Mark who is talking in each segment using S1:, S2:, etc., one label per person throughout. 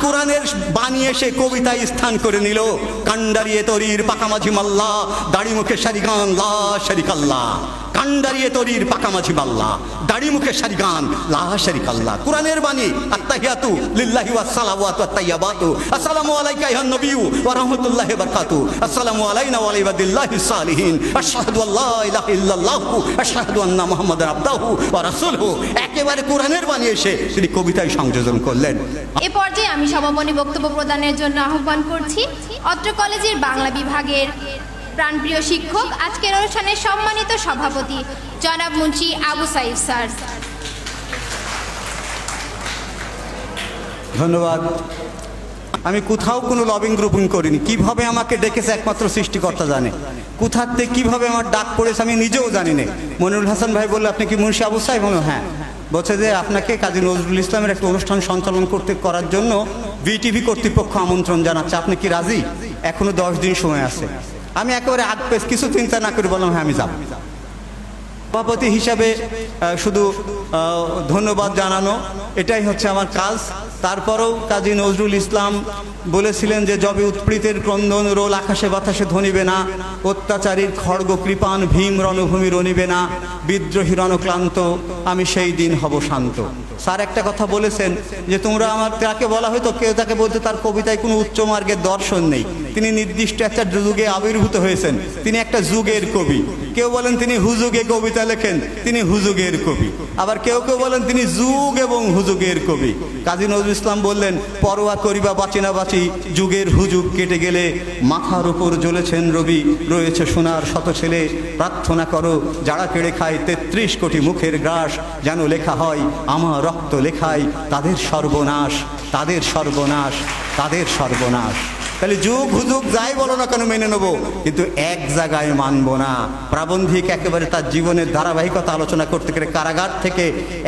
S1: কোরআনের বানিয়ে সে কবিতায় স্থান করে নিল। কান্ডারিয়ে তরির পাকামাঝি মাল্লা, দাড়ি মুখে শারিগান লা শারিকাল্লাহ। কান্ডারিয়ে তরির পাকামাঝি মাল্লা, দাড়ি মুখে শারিগান লা শারিকাল্লাহ। কোরআনের বাণী আত্তাহিয়াতু লিল্লাহি ওয়াস সালাওয়াতু ওয়াত তাইয়্যিবাতু। আসসালামু আলাইকা আইয়ুহান নবিয়্যু ওয়া রাহমাতুল্লাহি ওয়া বারাকাতুহু। আসসালামু আলাইনা ওয়া আলা ইবাদিল্লাহিস সালিহিন। আশহাদু আল্লা ইলাহা ইল্লাল্লাহু আশহাদু আন্না মুহাম্মাদান আবদুহু ওয়া রাসূলুহু। একেবারে কোরআনের বাণী এসে তিনি কবিতায় সংযোজন করলেন।
S2: এ পর্যায়ে আমি সমাপনী বক্তব্য প্রদানের জন্য আহ্বান করছি অত্র কলেজের বাংলা বিভাগের প্রাণপ্রিয় শিক্ষক, আজকের অনুষ্ঠানের সম্মানিত সভাপতি জনাব মুন্সি আবু সাইফ স্যার।
S1: ধন্যবাদ। আমি কোথাও কোনো লবিং গ্রুপিং করিনি। কিভাবে আমাকে ডেকেছে একমাত্র সৃষ্টিকর্তা জানে। কোথার থেকে কীভাবে আমার ডাক পড়েছে আমি নিজেও জানি না। মনিরুল হাসান ভাই বললো, আপনি কি মুন্সি আবু সাইফ? বলল হ্যাঁ। বলছে যে আপনাকে কাজী নজরুল ইসলামের একটা অনুষ্ঠান সঞ্চালন করার জন্য বিটিভি কর্তৃপক্ষ আমন্ত্রণ জানাচ্ছে, আপনি কি রাজি? এখনো 10 দিন সময় আছে। আমি একেবারে আগ পেছ কিছু চিন্তা না করে বললাম হ্যাঁ আমি যাব। সভাপতি হিসাবে শুধু ধন্যবাদ জানানো, এটাই হচ্ছে আমার কাজ। তারপরেও কাজী নজরুল ইসলাম বলেছিলেন যে যবে উৎপীড়িতের ক্রন্দন রোল আকাশে বাতাসে ধ্বনিবে না, অত্যাচারীর খড়গ কৃপান ভীম রণভূমি রণিবে না, বিদ্রোহী রণক্লান্ত আমি সেই দিন হব শান্ত। স্যার একটা কথা বলেছেন যে তোমরা আমার, তাকে বলা হয়তো কেউ তাকে বলতে তার কবিতায় কোনো উচ্চ মার্গের দর্শন নেই। তিনি নির্দিষ্ট একটা যুগে আবির্ভূত হয়েছেন, তিনি একটা যুগের কবি। কেউ বলেন তিনি হুজুগে কবিতা লেখেন, তিনি হুজুগের কবি। আবার কেউ কেউ বলেন তিনি যুগ এবং হুজুগের কবি। কাজী নজরুল ইসলাম বললেন, পরোয়া করিবা বাঁচি না বাঁচি, যুগের হুজুগ কেটে গেলে মাথার উপর জ্বলেছেন রবি, রয়েছে সোনার শত ছেলে, প্রার্থনা করো যারা কেড়ে খায় 33 কোটি মুখের গ্রাস, যেন লেখা হয় আমার রক্ত লেখায় তাদের সর্বনাশ, তাদের সর্বনাশ, তাদের সর্বনাশ। তাহলে যুগ হুজুগ যাই বলো না কেন মেনে নেবো, কিন্তু এক জায়গায় মানবো না। প্রাবন্ধিক একেবারে তার জীবনের ধারাবাহিকতা আলোচনা করতে গেলে কারাগার থেকে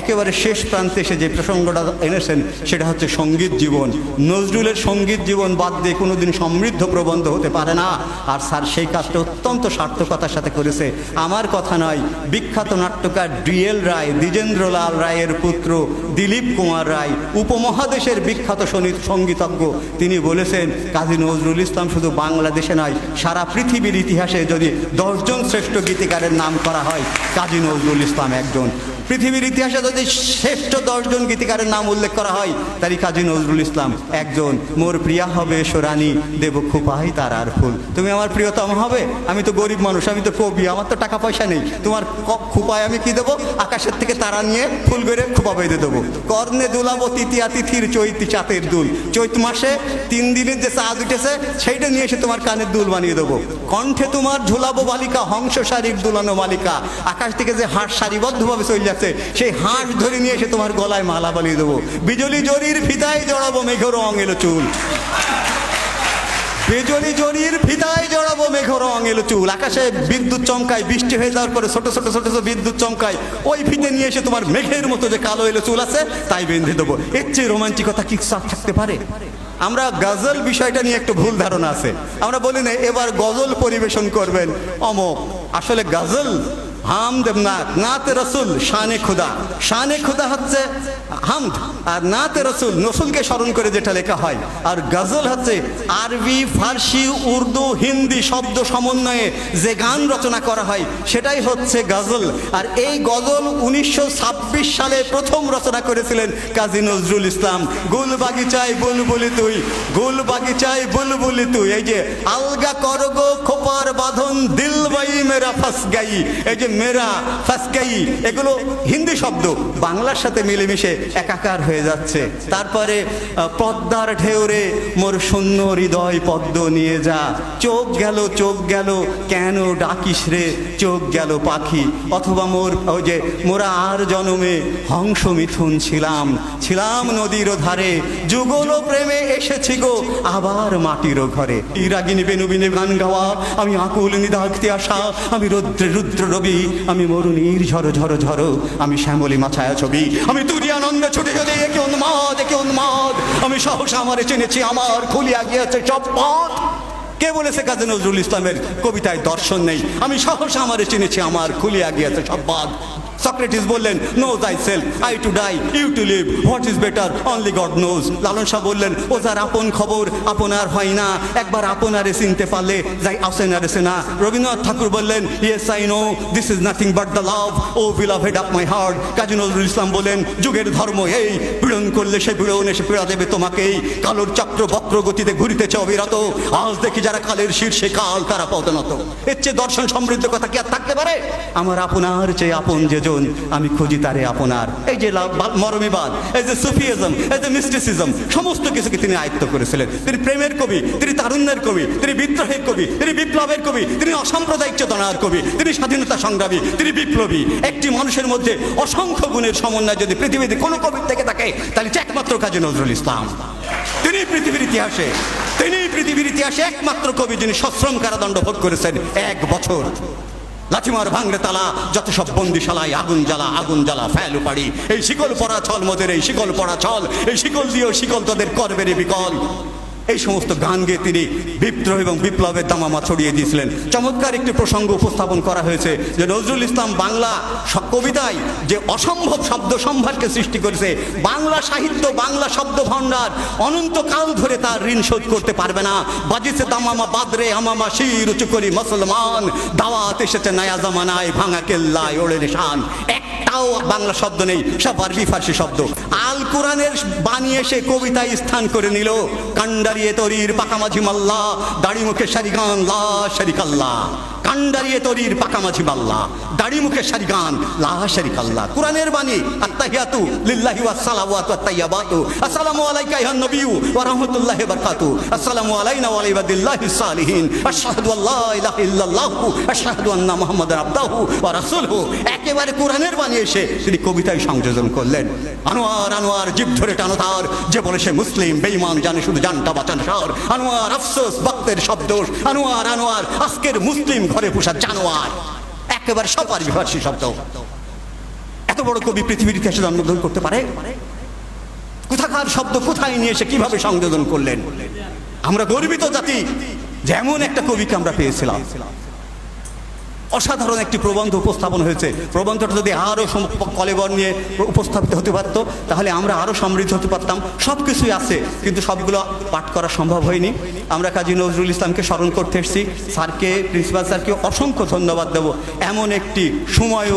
S1: একেবারে শেষ প্রান্তে এসে যে প্রসঙ্গটা এনেছেন সেটা হচ্ছে সঙ্গীত জীবন। নজরুলের সঙ্গীত জীবন বাদ দিয়ে কোনোদিন সমৃদ্ধ প্রবন্ধ হতে পারে না। আর স্যার সেই কাজটা অত্যন্ত সার্থকতার সাথে করেছে। আমার কথা নয়, বিখ্যাত নাট্যকার ডিএল রায়, দ্বিজেন্দ্রলাল রায়ের পুত্র দিলীপ কুমার রায়, উপমহাদেশের বিখ্যাত সঙ্গীতজ্ঞ, তিনি বলেছেন কাজী নজরুল ইসলাম শুধু বাংলাদেশে নয়, সারা পৃথিবীর ইতিহাসে যদি 10 জন শ্রেষ্ঠ গীতিকারের নাম করা হয়, কাজী নজরুল ইসলাম একজন। পৃথিবীর ইতিহাসে যদি শ্রেষ্ঠ 10 জন গীতিকারের নাম উল্লেখ করা হয়, তারই কাজী নজরুল ইসলাম একজন। মোর প্রিয়া হবে সোরানি, দেব খুপাই তার আর ফুল। তুমি আমার প্রিয়তম হবে? আমি তো গরিব মানুষ, আমি তো কবি, আমার তো টাকা পয়সা নেই। তোমার খুপায় আমি কি দেবো? আকাশের থেকে তারা নিয়ে ফুল করে খুপা বেঁধে দেবো। কর্ণে দুলাবো তৃতীয়া তিথির চৈতি চাঁদের দুল। চৈত মাসে 3 দিনের যে চাঁদ উঠেছে সেইটা নিয়ে এসে তোমার কানের দুল বানিয়ে দেবো। কণ্ঠে তোমার ঝুলাবো বালিকা, হংস শাড়ির দুলানো মালিকা। আকাশ থেকে যে হাঁস সারিবদ্ধভাবে চলে যাচ্ছে, সেই হাঁস ধরে নিয়ে এসে তোমার গলায় মালা বানিয়ে দেবো। বিজলি জরির ফিতায় জড়াবো মেঘ রং এলো চুল। বিজলি জরির ফিতায় জড়াবো মেঘ রং এলো চুল। আকাশে বিদ্যুৎ চমকায়, বৃষ্টি হয়ে যাওয়ার পরে ছোট ছোট ছোট ছোট বিদ্যুৎ চমকায়, ওই ফিতে নিয়ে এসে তোমার মেঘের মতো যে কালো এলো চুল আছে তাই বেঁধে দেবো। এর চেয়ে রোমান্টিকতা কি থাকতে পারে? আমরা গজল বিষয়টা নিয়ে একটু ভুল ধারণা আছে। আমরা বলি না এবার গজল পরিবেশন করবেন অমক। আসলে গজল হামদ নাতে রসুল শানে খুদা। শানে খুদা হচ্ছে হামদ, আর নাতে রসুল রসুলকে স্মরণ করে যেটা লেখা হয়। আর গজল হচ্ছে আরবি, ফার্সি, উর্দু, হিন্দি শব্দ সমন্বয়ে যে গান রচনা করা হয় সেটাই হচ্ছে গজল। আর এই গজল 1926 সালে প্রথম রচনা করেছিলেন কাজী নজরুল ইসলাম। গুল বাগিচায় বুলবুলি তুই, গুল বাগিচায় বুলবুলি তুই। এই যে আলগা করগো খোপার বাঁধন, দিল বাই মেরা ফাস গাই, এই যে মেরা ফাস গাই, এগুলো হিন্দি শব্দ বাংলার সাথে মিলেমিশে একাকার হয়ে যাচ্ছে। তারপরে পদ্মার ঢেউরে মোর শূন্য হৃদয় পদ্ম নিয়ে যা, চোখ গেল কেন ডাকিস রে, চোখ গেল পাখি। অথবা মোর ওই যে মোরা আর জনমে হংস মিথুন ছিলাম, ছিলাম নদীর ধারে, যুগল প্রেমে এসেছি গো আবার মাটির ঘরে। ইরাগিনী বেনুবিনে গান গাওয়া, আমি আকুল নিদাঘতে আসা, আমি রৌদ্রে রুদ্র রবি, আমি মরুণীর ঝড়ো ঝড়ো ঝড়ো, আমি শ্যামলী মাছায়া ছবি, আমি তুরি আনন্দে ছুটে গেলে একে উন্মাদ একে উন্মাদ, আমি সহসা আমারে চিনেছি আমার খুলিয়া গিয়েছে সব পথ। কে বলেছে কাজী নজরুল ইসলামের কবিতায় দর্শন নেই? আমি সহসা আমারে চিনেছি আমার খুলিয়া গিয়েছে সব বাদ। সক্রেটিস বললেন, know thy self, I to die, you to live, what is better only God knows. Lalon Shah বললেন, ও যার আপন খবর আপনার হয় না, একবার আপনারে চিনতে পারলে যাই আসেনারে সেনা। রবীন্দ্রনাথ ঠাকুর বললেন, yes I know this is nothing but the love, O beloved of my heart. Kazi Nazrul Islam বলেন, যুগের ধর্ম এই, পীড়ন করলে সে পীড়ন এসে পীড়া দেবে তোমাকেই, কালোর চক্র বক্র গতিতে ঘুরিতেছে অবিরত, আজ দেখি যারা কালের শীর্ষে কাল তারা পদনত। এর চেয়ে দর্শন সমৃদ্ধ কথা কি আর থাকতে পারে? আমার আপনার চেয়ে আপন যেজন, আমি খুঁজি তারে আপনার। এই যে মরমীবাদ, এই যে সুফিজম, এই যে মিস্টিসিজম, সমস্ত কিছুকে তিনি আয়ত্ত করেছিলেন। তিনি প্রেমের কবি, তিনি তারুণ্যের কবি, তিনি বিদ্রোহের কবি, তিনি বিপ্লবের কবি, তিনি অসাম্প্রদায়িক চেতনার কবি, তিনি স্বাধীনতা সংগ্রামী, তিনি বিপ্লবী। একটি মানুষের মধ্যে অসংখ্য গুণের সমন্বয় যদি পৃথিবীতে কোনো কবির থেকে থাকে, তাহলে একমাত্র কাজী নজরুল ইসলাম। তিনি পৃথিবীর ইতিহাসে একমাত্র কবি যিনি সশ্রম কারাদণ্ড ভোগ করেছেন 1 বছর। লাঠিমার ভাঙরে তালা, যত সব বন্দিশালায় আগুন জ্বালা ফেল উপাড়ি, এই শিকল পড়া ছল মোদের, এই শিকল পড়া ছল, এই শিকল দিয়েও শিকল তোদের করবেরে বিকল। এই সমস্ত গান গেয়ে তিনি বিদ্রোহ এবং বিপ্লবের দামামা ছড়িয়ে দিয়েছিলেন। চমৎকার একটি প্রসঙ্গ উপস্থাপন করা হয়েছে যে নজরুল ইসলাম বাংলা কবিতায় যে অসম্ভব শব্দ সম্ভারকে সৃষ্টি করেছে, বাংলা সাহিত্য, বাংলা শব্দ ভাণ্ডার অনন্তকাল ধরে তার ঋণ শোধ করতে পারবে না। বাজিছে দামামা বাদরে হামামা শির উঁচু করি মুসলমান, দাওয়াত এসেছে নয়া জামানায় ভাঙা কেল্লায় ওড়ে নিশান। একটাও বাংলা শব্দ নেই, সব আরবি ফার্সি শব্দ। আল কোরআনের বানিয়ে সে কবিতায় স্থান করে নিল। কান্ডারিয়ে তরির পাকামাঝি মাল্লা, দাড়ি মুখে সারিগান লা শারিকাল্লাহ। কান্ডারিয়ে তরির পাকামাঝি মাল্লা, দাড়ি মুখে সারিগান লা শারিকাল্লাহ। কোরআনের বাণী, আত্তাহিয়াতু লিল্লাহি ওয়াস সালাওয়াতু ওয়াত তাইয়্যিবাতু, আসসালামু আলাইকা আইয়ুহান নবিয়্যু ওয়া রাহমাতুল্লাহি ওয়া বারাকাতুহু, আসসালামু আলাইনা ওয়া আলা ইবাদিল্লাহিস সালিহিন, আশহাদু আল্লা ইলাহা ইল্লাল্লাহু, আশহাদু আন্না মুহাম্মাদান আবদুহু ওয়া রাসূলুহু। একেবারে কোরআনের বাণী এসে তিনি কবিতায় সংযোজন করলেন। আনোয়ার আনোয়ার জীব ধরে টানো তার, যে বলে সে মুসলিম বেঈমান জানে শুধু জানটা বাঁচানো সার। আনোয়ার আফসোস ভক্তের শব্দ, আনোয়ার আনোয়ার আজকের মুসলিম ঘরে পোষা জানোয়ার। একেবারে সব আরবি ফার্সি শব্দ। এত বড় কবি পৃথিবীর ইতিহাসে জন্মগ্রহণ করতে পারে? কোথাকার শব্দ কোথায় নিয়ে এসে কিভাবে সংযোজন করলেন? আমরা গর্বিত জাতি, যেমন একটা কবিকে আমরা পেয়েছিলাম। অসাধারণ একটি প্রবন্ধ উপস্থাপন হয়েছে। প্রবন্ধটা যদি আরও কলেবর নিয়ে উপস্থাপিত হতে পারত, তাহলে আমরা আরও সমৃদ্ধ হতে পারতাম। সব কিছুই আছে, কিন্তু সবগুলো পাঠ করা সম্ভব হয়নি। আমরা কাজী নজরুল ইসলামকে স্মরণ করতে এসেছি। স্যারকে, প্রিন্সিপাল স্যারকে অসংখ্য ধন্যবাদ দেব। এমন একটি সময়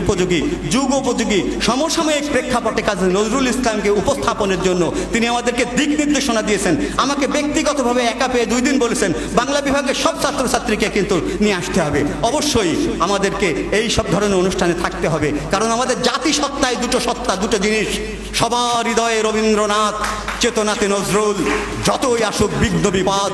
S1: উপযোগী, যুগ উপযোগী, সমসাময়িক প্রেক্ষাপটে কাজী নজরুল ইসলামকে উপস্থাপনের জন্য তিনি আমাদেরকে দিক নির্দেশনা দিয়েছেন। আমাকে ব্যক্তিগতভাবে একা পেয়ে 2 দিন বলেছেন, বাংলা বিভাগের সব ছাত্রছাত্রীকে কিন্তু নিয়ে আসতে হবে। অবশ্যই আমাদেরকে এই সব ধরনের অনুষ্ঠানে থাকতে হবে, কারণ আমাদের জাতিসত্তায় দুটো সত্তা, দুটো জিনিস। সবার হৃদয়ে রবীন্দ্রনাথ, চেতনাতে নজরুল। যতই আসুক বিঘ্ন বিপদ,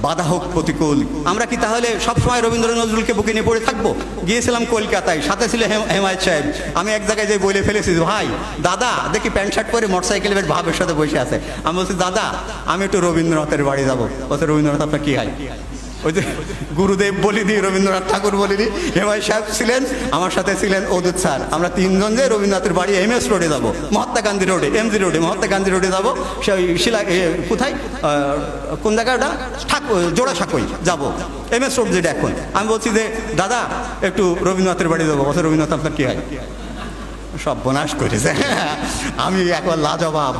S1: বাধা হোক প্রতিকূল, আমরা কি তাহলে সবসময় রবীন্দ্র নজরুলকে বুকে নিয়ে পড়ে থাকবো? গিয়েছিলাম কলকাতায়, সাথে ছিল হেমায়েত সাহেব। আমি এক জায়গায় যাই বলে ফেলেছি, ভাই দাদা দেখি প্যান্ট শার্ট পরে মোটরসাইকেলে বেশ ভাবের সাথে বসে আছে। আমি বলছি, দাদা আমি একটু রবীন্দ্রনাথের বাড়ি যাবো। বলছে, রবীন্দ্রনাথ আপনার কি হয়? ওই যে গুরুদেব বলিনি, রবীন্দ্রনাথ ঠাকুর বলিনি। হেমায়েত সাহেব ছিলেন, আমার সাথে ছিলেন অদূত স্যার। আমরা 3 জন যে রবীন্দ্রনাথের বাড়ি MS রোডে যাবো, মহাত্মা গান্ধী রোডে, MG রোডে, মহাত্মা গান্ধী রোডে যাবো। সেই শিলা কোথায়, কোন জায়গাটা, জোড়াসাঁকোই যাবো, MS রোড যেটা এখন। আমি বলছি যে দাদা একটু রবীন্দ্রনাথের বাড়ি যাবো। বলছে, রবীন্দ্রনাথ আপনার কি হয়? সব বনাশ করেছে। আমি একবার লাজবাব।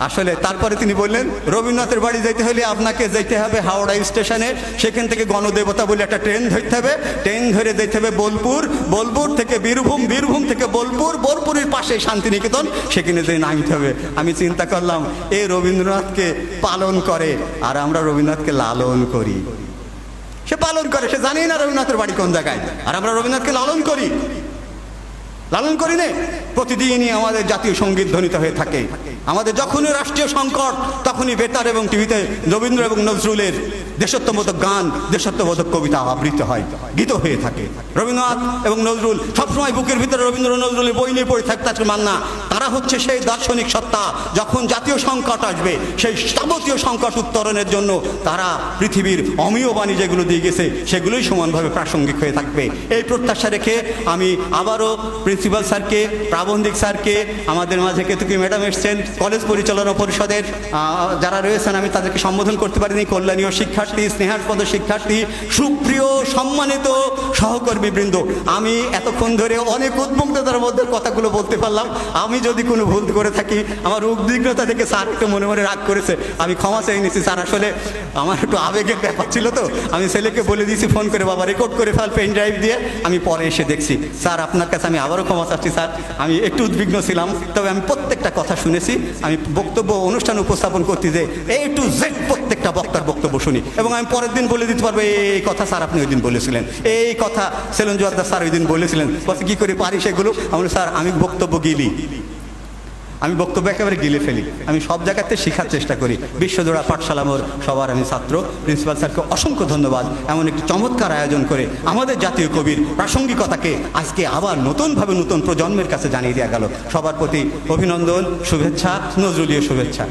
S1: আসলে তারপরে তিনি বললেন, রবীন্দ্রনাথের বাড়ি যেতে হলে আপনাকে যেতে হবে হাওড়া স্টেশনে, সেখান থেকে গণদেবতা বলে একটা ট্রেন ধরতে হবে। ট্রেন ধরে যেতে হবে বোলপুর, বোলপুর থেকে বীরভূম, বীরভূম থেকে বোলপুর, বোলপুরের পাশে শান্তিনিকেতন, সেখানে যেয়ে নামতে হবে। আমি চিন্তা করলাম, এ রবীন্দ্রনাথকে পালন করে আর আমরা রবীন্দ্রনাথকে লালন করি। সে পালন করে, সে জানি না রবীন্দ্রনাথের বাড়ি কোন জায়গায়, আর আমরা রবীন্দ্রনাথকে লালন করি। লালন করি না, প্রতিদিনই আমাদের জাতীয় সঙ্গীত ধ্বনিত হয়ে থাকে। আমাদের যখনই রাষ্ট্রীয় সংকট, তখনই বেতার এবং টিভিতে রবীন্দ্র এবং নজরুলের দেশত্ববোধক গান, দেশত্ববোধক কবিতা আবৃত্তি হয়, গীত হয়ে থাকে। রবীন্দ্রনাথ এবং নজরুল সবসময় বুকের ভিতরে রবীন্দ্র নজরুলের বই নিয়ে পড়ে থাকতে মান্না। তারা হচ্ছে সেই দার্শনিক সত্তা। যখন জাতীয় সংকট আসবে, সেই যাবতীয় সংকট উত্তরণের জন্য তারা পৃথিবীর অমীয় বাণী যেগুলো দিয়ে গেছে সেগুলোই সমানভাবে প্রাসঙ্গিক হয়ে থাকবে। এই প্রত্যাশা রেখে আমি আবারও প্রিন্সিপাল স্যারকে, প্রাবন্ধিক স্যারকে, আমাদের মাঝে কেতকী ম্যাডাম এসছেন, কলেজ পরিচালনা পরিষদের যারা রয়েছেন আমি তাদেরকে সম্বোধন করতে পারিনি, কল্যাণীয় শিক্ষার্থী, স্নেহাস্পদ শিক্ষার্থী, সুপ্রিয় সম্মানিত সহকর্মীবৃন্দ, আমি এতক্ষণ ধরে অনেক উদ্বিগ্নতার মধ্যে কথাগুলো বলতে পারলাম। আমি যদি কোনো ভুল করে থাকি, আমার উদ্বিগ্নতা থেকে স্যার একটু মনে মনে রাগ করেছে, আমি ক্ষমা চেয়ে নিচ্ছি স্যার। আসলে আমার একটু আবেগের ব্যাপার ছিল তো, আমি ছেলেকে বলে দিয়েছি ফোন করে, বাবা রেকর্ড করে ফেল পেন ড্রাইভ দিয়ে, আমি পরে এসে দেখছি। স্যার আপনার কাছে আমি আবারও ক্ষমা চাচ্ছি স্যার, আমি একটু উদ্বিগ্ন ছিলাম, তবে আমি প্রত্যেকটা কথা শুনেছি। আমি বক্তব্য অনুষ্ঠান উপস্থাপন করতে যে এ টু জেড প্রত্যেকটা বক্তার বক্তব্য শুনি, এবং আমি পরের দিন বলে দিতে পারবো এই কথা স্যার আপনি ওই দিন বলেছিলেন, এই কথা সেলুন জোয়ারদার স্যার ওই দিন বলেছিলেন। বলছে কি করে পারি সেগুলো? আমি স্যার আমি বক্তব্য গিলি, আমি বক্তব্য একেবারে গিলে ফেলি, আমি সব জায়গাতে শেখার চেষ্টা করি। বিশ্বজোড়া পাঠশালা মোর সবার আমি ছাত্র। প্রিন্সিপাল স্যারকে অসংখ্য ধন্যবাদ, এমন একটি চমৎকার আয়োজন করে আমাদের জাতীয় কবির প্রাসঙ্গিকতাকে আজকে আবার নতুনভাবে নতুন প্রজন্মের কাছে জানিয়ে দেওয়া গেল। সবার প্রতি অভিনন্দন, শুভেচ্ছা, নজরুলীয় শুভেচ্ছা।